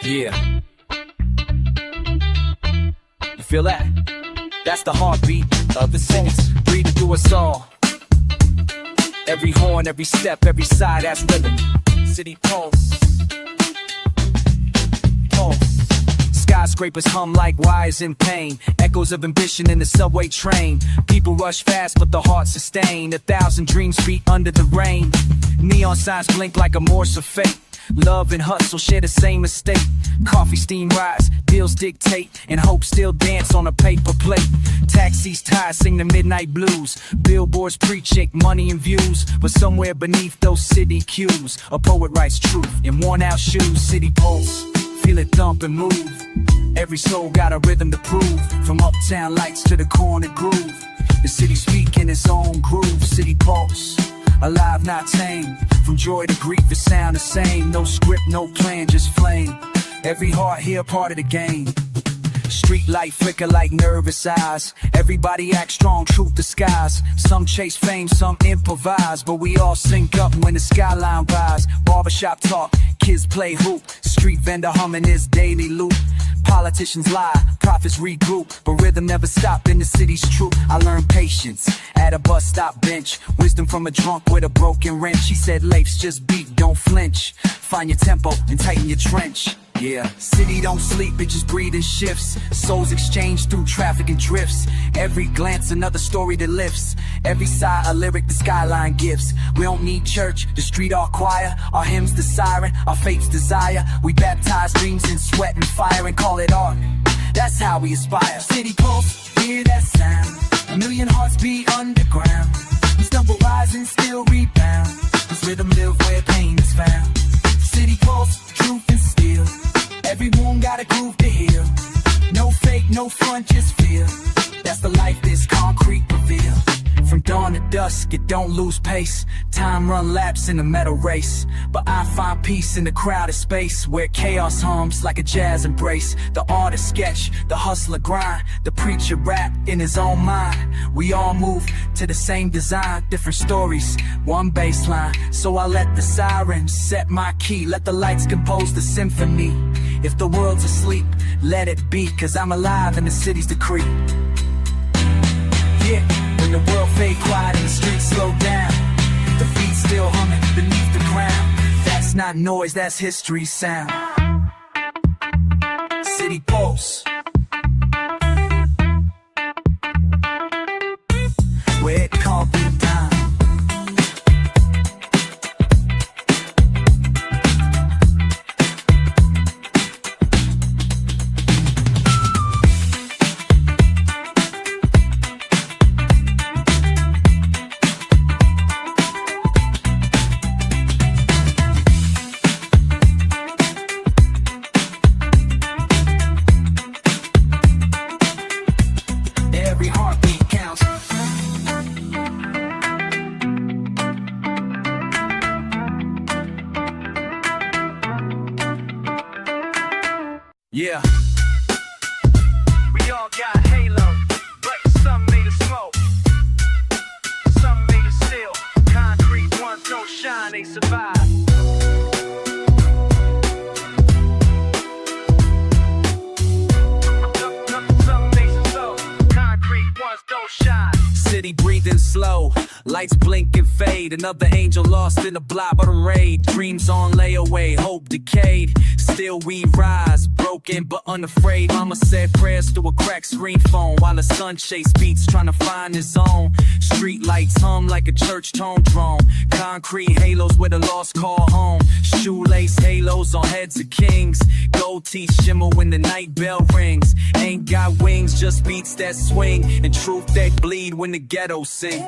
Yeah. You feel that? That's the heartbeat of the cities, breathing through us all. Every horn, every step, every side, that's rhythm. City pulse. Pulse. Skyscrapers hum like wires in pain. Echoes of ambition in the subway train. People rush fast, but the heart sustain. 1,000 dreams beat under the rain. Neon signs blink like a Morse of fate. Love and hustle share the same estate. Coffee steam rise, deals dictate, and hope still dance on a paper plate. Taxis tired sing the midnight blues. Billboards preach money and views. But somewhere beneath those city cues, a poet writes truth in worn out shoes. City pulse, feel it thump and move. Every soul got a rhythm to prove. From uptown lights to the corner groove, the city speaking its own groove. City pulse, alive not tame. From joy to grief it sound the same. No script, no plan, just flame. Every heart here part of the game. Street light flicker like nervous eyes. Everybody act strong, truth disguise. Some chase fame, some improvise, but we all sync up when the skyline rise. Barbershop talk, kids play hoop. Street vendor humming his daily loot. Politicians lie, prophets regroup, but rhythm never stopped in the city's truth. I learned patience at a bus stop bench. Wisdom from a drunk with a broken wrench. She said life's just beat, don't flinch. Find your tempo and tighten your trench. Yeah, city don't sleep, it just breathes and shifts. Souls exchange through traffic and drifts. Every glance another story that lifts. Every sigh a lyric the skyline gives. We don't need church, the street our choir. Our hymns the siren, our faith's desire. We baptize dreams in sweat and fire and call it art. That's how we aspire. City pulse, hear that sound. A million hearts beat underground. We stumble, rise and still rebound. This rhythm live where pain is found. City pulse, truth and steel. Every wound got a groove to heal. No fake, no front, just feel. That's the life this concrete reveal. From dawn to dusk, it don't lose pace. Time run laps in a metal race. But I find peace in the crowded space, where chaos hums like a jazz embrace. The artist sketch, the hustler grind, the preacher rap in his own mind. We all move to the same design, different stories, one bass line. So I let the sirens set my key, let the lights compose the symphony. If the world's asleep, let it be, 'cause I'm alive in the city's decree. Yeah, when the world fade quiet and the streets slow down, the beat still humming beneath the ground. That's not noise, that's history sound. City pulse, where it can't be done. Every heartbeat counts. Yeah. We all got halo, but some made of smoke, some made of steel. Concrete ones don't shine, they survive. City breathing slow, lights blink and fade. Another angel lost in a blob of the raid. Dreams on layaway, hope decayed. Still we rise, broken but unafraid. Mama said prayers through a cracked screen phone, while the sun chased beats trying to find his own. Street lights hum like a church tone drone. Concrete halos where the lost call home. Shoelace halos on heads of kings. Gold teeth shimmer when the night bell rings. Ain't got wings, just beats that swing, and truth that bleed when the ghetto sing.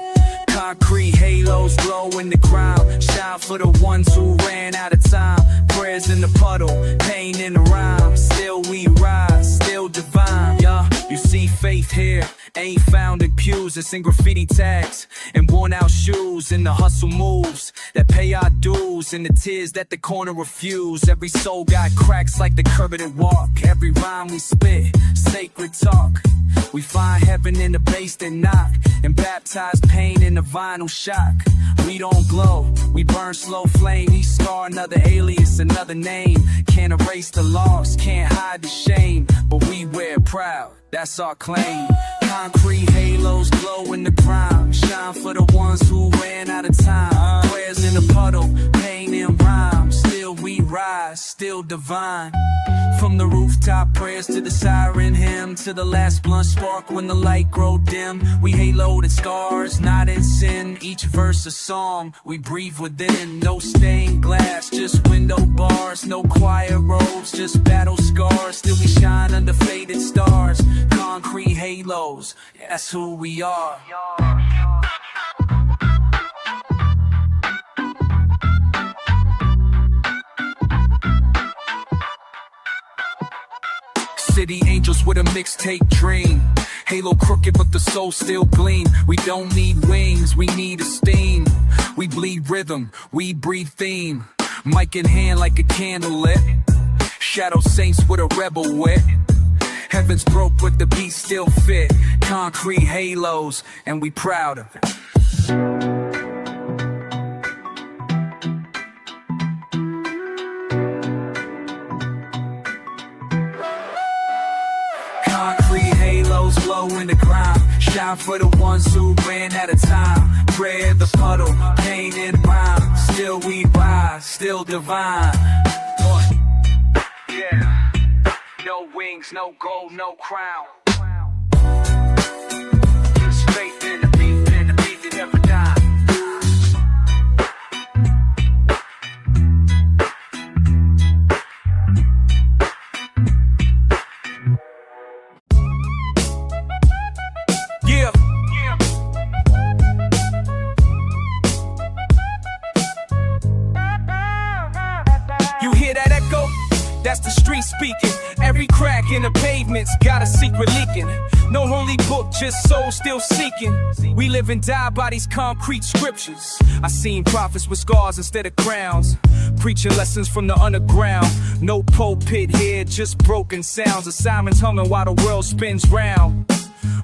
Concrete halos glow in the ground, shine for the ones who ran out of time. Prayers in the puddle, pain in the rhyme. Still we rise, still divine. Yeah, you see faith here, ain't found in pews. It's in graffiti tags and worn out shoes. And the hustle moves that pay our dues, and the tears that the corner refuse. Every soul got cracks like the curved walk. Every rhyme we spit, sacred talk. We find heaven in the bass that knock, and baptize pain in the vinyl shock. We don't glow, we burn slow flame. Each scar another alias, another name. Can't erase the loss, can't hide the shame, but we wear it proud, that's our claim. Concrete halos glow in the grime, shine for the ones who ran out of time. Prayers in a puddle, pain in rhyme, still we rise, still divine. From the rooftop prayers to the siren hymn, to the last blunt spark when the light grow dim. We haloed scars, not in sin, each verse a song we breathe within. No stained glass, just window bars, no quiet robes, just battle scars. Still we shine under faded stars, concrete halos, that's who we are. City angels with a mixtape dream. Halo crooked but the soul still gleam. We don't need wings, we need esteem. We bleed rhythm, we breathe theme. Mic in hand like a candle lit. Shadow saints with a rebel wit. Heavens broke but the beat still fit. Concrete halos and we proud of it. Concrete halos glow in the ground, shine for the ones who ran out of time. Prayer the puddle, pain and rhyme, still we rise, still divine. Yeah, no wings, no gold, no crown. Just faith in the beat that never dies. That's the street speaking. Every crack in the pavement's got a secret leaking. No holy book, just soul still seeking. We live and die by these concrete scriptures. I seen prophets with scars instead of crowns, preaching lessons from the underground. No pulpit here, just broken sounds. Assignments humming while the world spins round.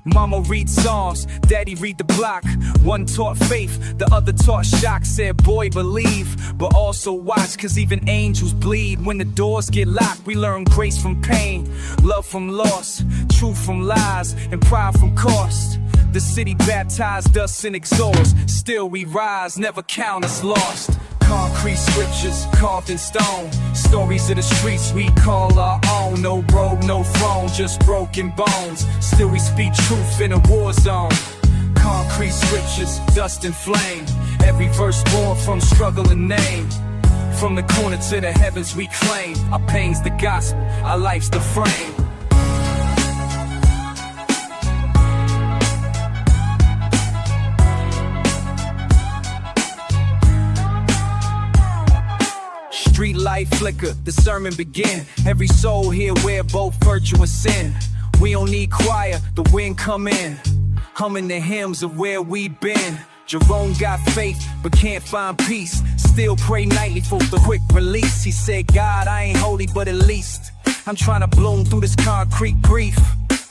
Mama read songs, daddy read the block. One taught faith, the other taught shock. Said boy believe, but also watch, cause even angels bleed when the doors get locked. We learn grace from pain, love from loss, truth from lies, and pride from cost. The city baptized us in exhaust, still we rise, never count us lost. Concrete scriptures carved in stone, stories of the streets we call our own. No robe, no throne, just broken bones, still we speak truth in a war zone. Concrete scriptures, dust and flame, every verse born from struggle and name. From the corner to the heavens we claim, our pain's the gospel, our life's the frame. Street light flicker, the sermon begin. Every soul here wear both virtue and sin. We don't need choir, the wind come in, humming the hymns of where we been. Jerome got faith, but can't find peace. Still pray nightly for the quick release. He said, God, I ain't holy, but at least I'm trying to bloom through this concrete grief.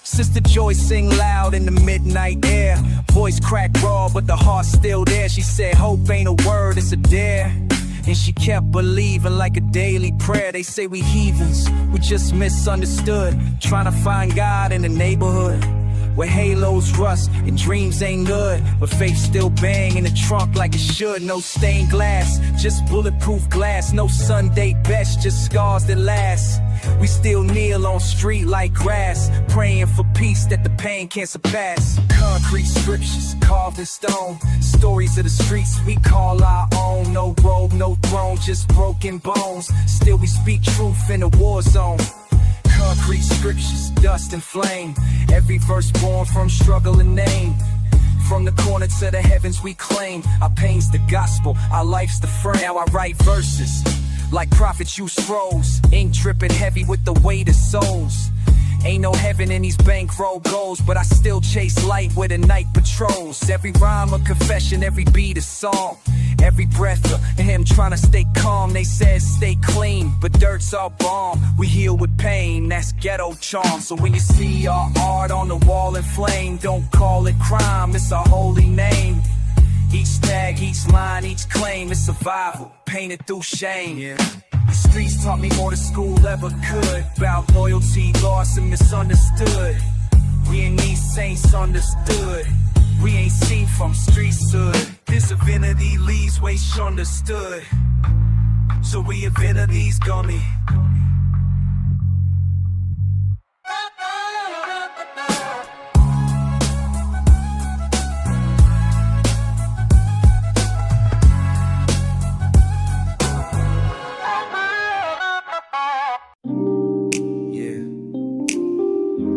Sister Joy sing loud in the midnight air. Voice crack raw, but the heart's still there. She said, hope ain't a word, it's a dare. And she kept believing like a daily prayer. They say we heathens, we just misunderstood. Trying to find God in the neighborhood where halos rust and dreams ain't good, but faith still bang in the trunk like it should. No stained glass, just bulletproof glass. No Sunday best, just scars that last. We still kneel on street like grass, praying for peace that the pain can't surpass. Concrete scriptures carved in stone, stories of the streets we call our own. No robe, no throne, just broken bones, still we speak truth in a war zone. Concrete scriptures, dust and flame, every verse born from struggle and name. From the corner to the heavens we claim, our pain's the gospel, our life's the frame. Now I write verses like prophets use scrolls, ink dripping heavy with the weight of souls. Ain't no heaven in these bankroll goals, but I still chase light where the night patrols. Every rhyme a confession, every beat a song, every breath of him trying to stay calm. They said stay clean, but dirt's our balm. We heal with pain, that's ghetto charm. So when you see our art on the wall in flame, don't call it crime, it's a holy name. Each tag, each line, each claim is survival, painted through shame. Yeah. The streets taught me more than school ever could, about loyalty, lost and misunderstood. We ain't these saints understood, we ain't seen from streets hood. This divinity leaves ways understood, so we invented these gummy.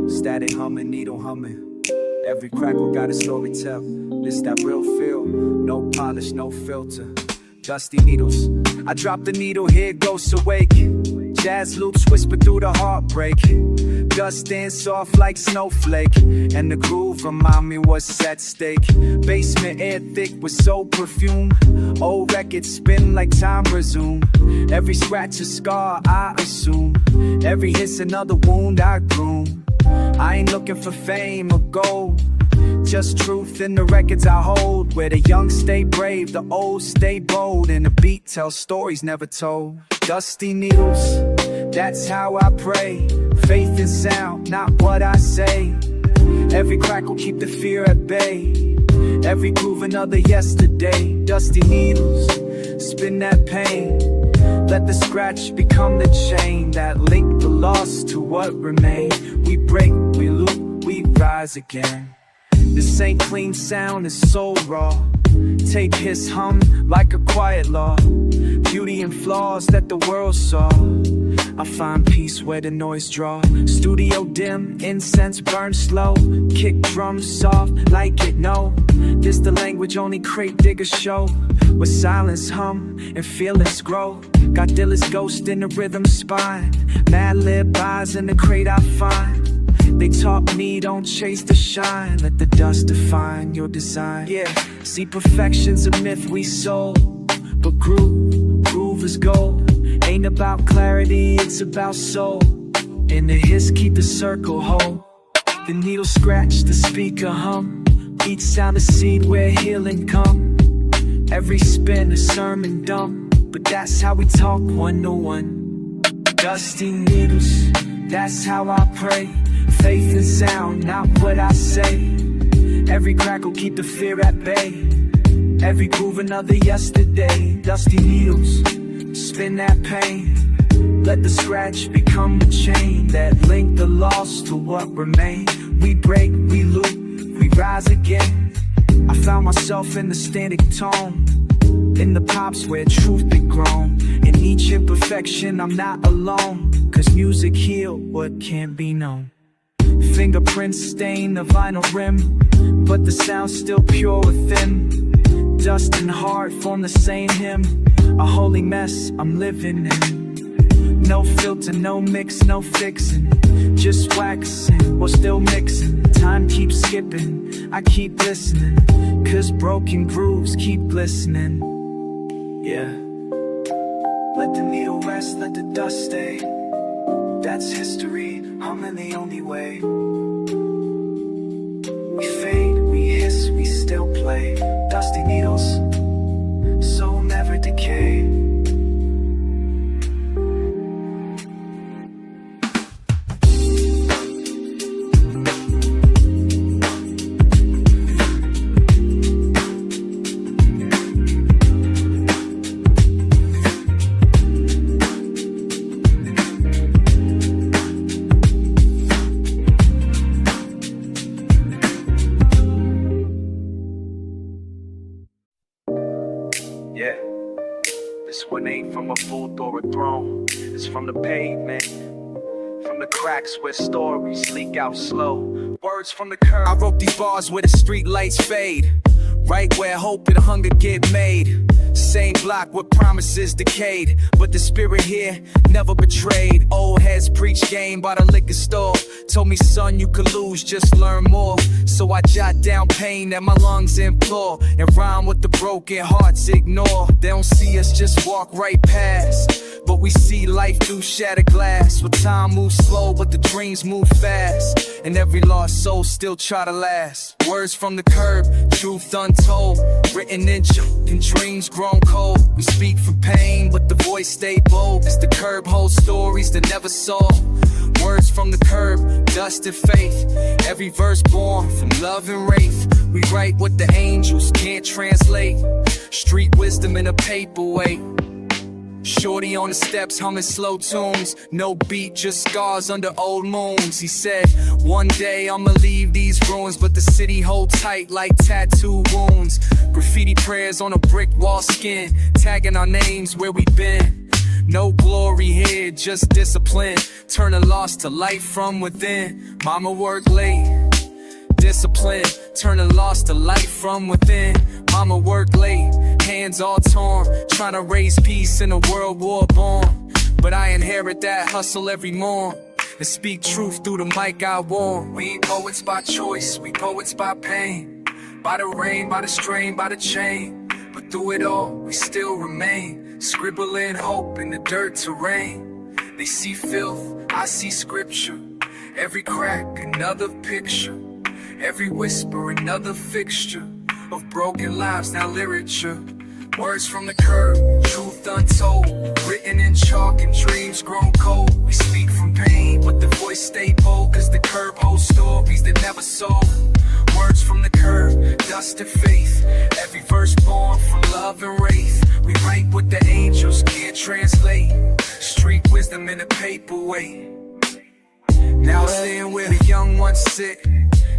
Static humming, needle humming. Every crackle got a story tell. This that real feel, no polish, no filter. Dusty needles, I drop the needle, here it goes awake. Jazz loops whisper through the heartbreak. Dust in soft like snowflake, and the groove remind me what's at stake. Basement air thick with soul perfume. Old records spin like time resume. Every scratch a scar, I assume. Every hit's another wound I groom. I ain't looking for fame or gold, just truth in the records I hold. Where the young stay brave, the old stay bold, and the beat tells stories never told. Dusty needles, that's how I pray. Faith in sound, not what I say. Every crack will keep the fear at bay. Every groove another yesterday. Dusty needles, spin that pain. Let the scratch become the chain that link the lost to what remained. We break, we loop, we rise again. This ain't clean sound, it's so raw. Take his hum like a quiet law. Beauty and flaws that the world saw. I find peace where the noise draw. Studio dim, incense burn slow. Kick drums soft like it know. This the language only crate diggers show. Where silence hum and feelings grow. Got Dilla's ghost in the rhythm spine. Mad lib eyes in the crate I find. They taught me don't chase the shine. Let the dust define your design. Yeah, see perfection's a myth we sold, but groove is gold. Ain't about clarity, it's about soul. And the hits keep the circle whole. The needle scratch, the speaker hum. Each sound a seed where healing come. Every spin a sermon dumb, but that's how we talk one-to-one. Dusty needles, that's how I pray. Faith and sound, not what I say. Every crack will keep the fear at bay. Every groove another yesterday. Dusty needles, spin that pain. Let the scratch become the chain that link the lost to what remained. We break, we loop, we rise again. I found myself in the static tone, in the pops where truth been grown. In each imperfection I'm not alone, cause music heal what can't be known. Fingerprints stain the vinyl rim, but the sound's still pure within. Dust and heart form the same hymn, a holy mess I'm living in. No filter, no mix, no fixing, just waxing while still mixing. Time keeps skipping, I keep listening, cause broken grooves keep glistening. Yeah, let the needle rest, let the dust stay. That's history, humming the only way. We fade, we hiss, we still play. Dusty needles, soul never decay. Yeah, this one ain't from a booth or a throne. It's from the pavement, from the cracks where stories leak out slow. Words from the curb. I wrote these bars where the street lights fade, right where hope and hunger get made. Same block where promises decayed, but the spirit here never betrayed. Old heads preach game by the liquor store. Told me, son, you could lose, just learn more. So I jot down pain that my lungs implore, and rhyme with the broken hearts ignore. They don't see us, just walk right past, but we see life through shattered glass. Where time moves slow, but the dreams move fast, and every lost soul still try to last. Words from the curb, truth untold, written in chalk and dreams grow. grown cold. We speak from pain, but the voice stay bold. As the curb holds stories that never sold. Words from the curb, dust and faith. Every verse born from love and wraith. We write what the angels can't translate. Street wisdom in a paperweight. Shorty on the steps humming slow tunes. No beat, just scars under old moons. He said, one day I'ma leave these ruins, but the city hold tight like tattoo wounds. Graffiti prayers on a brick wall skin, tagging our names where we been. No glory here, just discipline. Turn a loss to life from within. Mama worked late. Discipline, turn a loss to life from within. Mama worked late, hands all torn, trying to raise peace in a world war born. But I inherit that hustle every morn, and speak truth through the mic I wore. We ain't poets by choice, we poets by pain. By the rain, by the strain, by the chain. But through it all, we still remain. Scribbling hope in the dirt terrain. They see filth, I see scripture. Every crack, another picture. Every whisper, another fixture of broken lives, now literature. Words from the curb, truth untold. Written in chalk and dreams grown cold. We speak from pain, but the voice stay bold. Cause the curb holds stories that never sold. Words from the curb, dust and faith. Every verse born from love and wraith. We write what the angels can't translate. Street wisdom in a paperweight. Now staying where the young ones sit,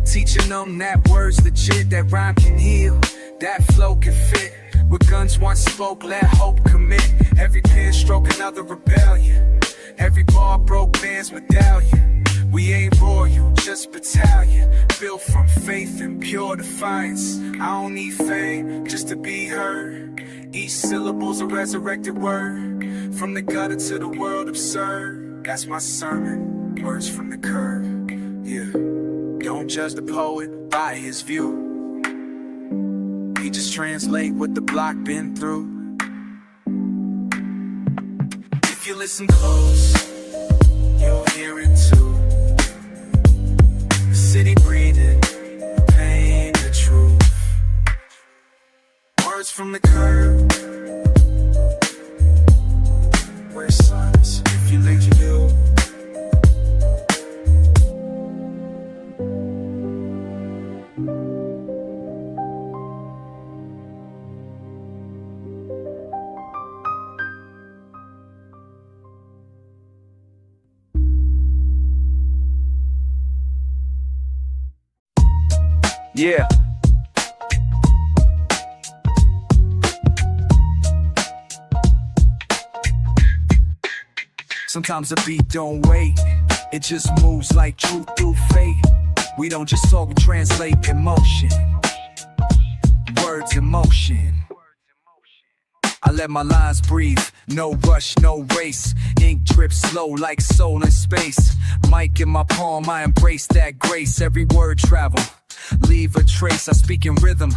teaching them that words legit, that rhyme can heal, that flow can fit. What guns once spoke, let hope commit. Every pen stroke another rebellion. Every bar broke man's medallion. We ain't royal, just battalion. Built from faith and pure defiance. I don't need fame, just to be heard. Each syllable's a resurrected word. From the gutter to the world absurd. That's my sermon, words from the curb. Yeah. Don't judge the poet by his view. He just translate what the block been through. If you listen close, you'll hear it too. The city breathing, pain, the truth. Words from the curb. Where silence, if you let you do. Yeah. Sometimes a beat don't wait, it just moves like truth through fate. We don't just talk, we translate emotion. Words in motion. I let my lines breathe, no rush, no race. Ink drips slow like soul in space. Mic in my palm, I embrace that grace. Every word travel, leave a trace. I speak in rhythm,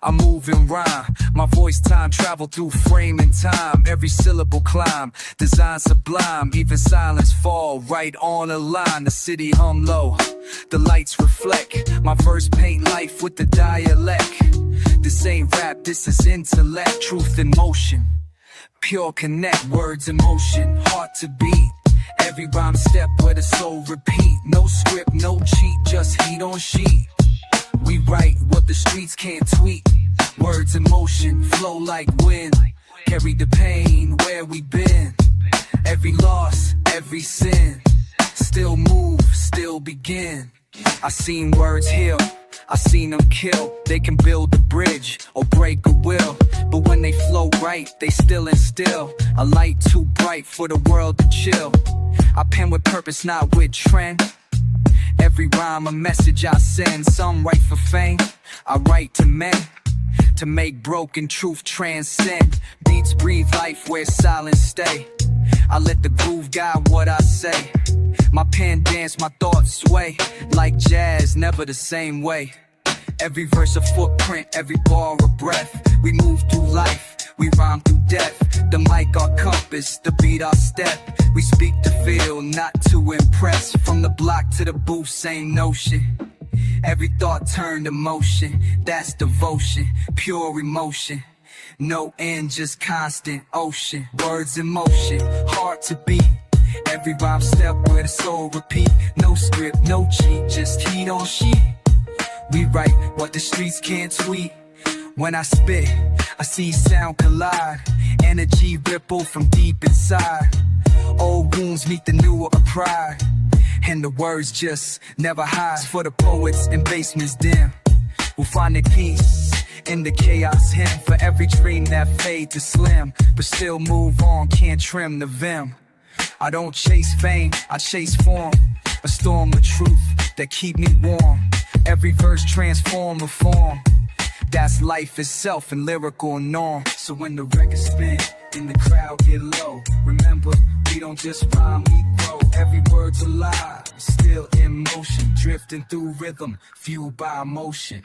I move in rhyme. My voice time travel through frame and time. Every syllable climb, design sublime. Even silence fall right on a line. The city hum low, the lights reflect. My verse paint life with the dialect. This ain't rap, this is intellect. Truth in motion, pure connect. Words in motion, heart to beat. Every rhyme step where the soul repeat. No script, no cheat, just heat on sheet. We write what the streets can't tweet. Words in motion, flow like wind. Carry the pain where we been. Every loss, every sin. Still move, still begin. I seen words heal, I seen them kill. They can build a bridge or break a will, but when they flow right, they still instill a light too bright for the world to chill. I pen with purpose, not with trend. Every rhyme a message I send. Some write for fame, I write to men, to make broken truth transcend. Beats breathe life where silence stay. I let the groove guide what I say. My pen dance, my thoughts sway. Like jazz, never the same way. Every verse a footprint, every bar a breath. We move through life, we rhyme through death. The mic our compass, the beat our step. We speak to feel, not to impress. From the block to the booth, same notion. Every thought turned to motion, that's devotion, pure emotion. no end, just constant ocean. Words in motion, hard to beat. Every rhyme step where the soul repeat. No script, no cheat, just heat on sheet. We write what the streets can't tweet. When I spit, I see sound collide. Energy ripple from deep inside. Old wounds meet the newer of pride. And the words just never hide. For the poets in basements dim, we'll find their peace in the chaos hymn. For every dream that fade to slim, but still move on, can't trim the vim. I don't chase fame, I chase form. A storm of truth that keep me warm. Every verse transform a form. That's life itself in lyrical norm. So when the record spin and the crowd get low, remember, we don't just rhyme, we grow. Every word's alive, still in motion, drifting through rhythm, fueled by emotion.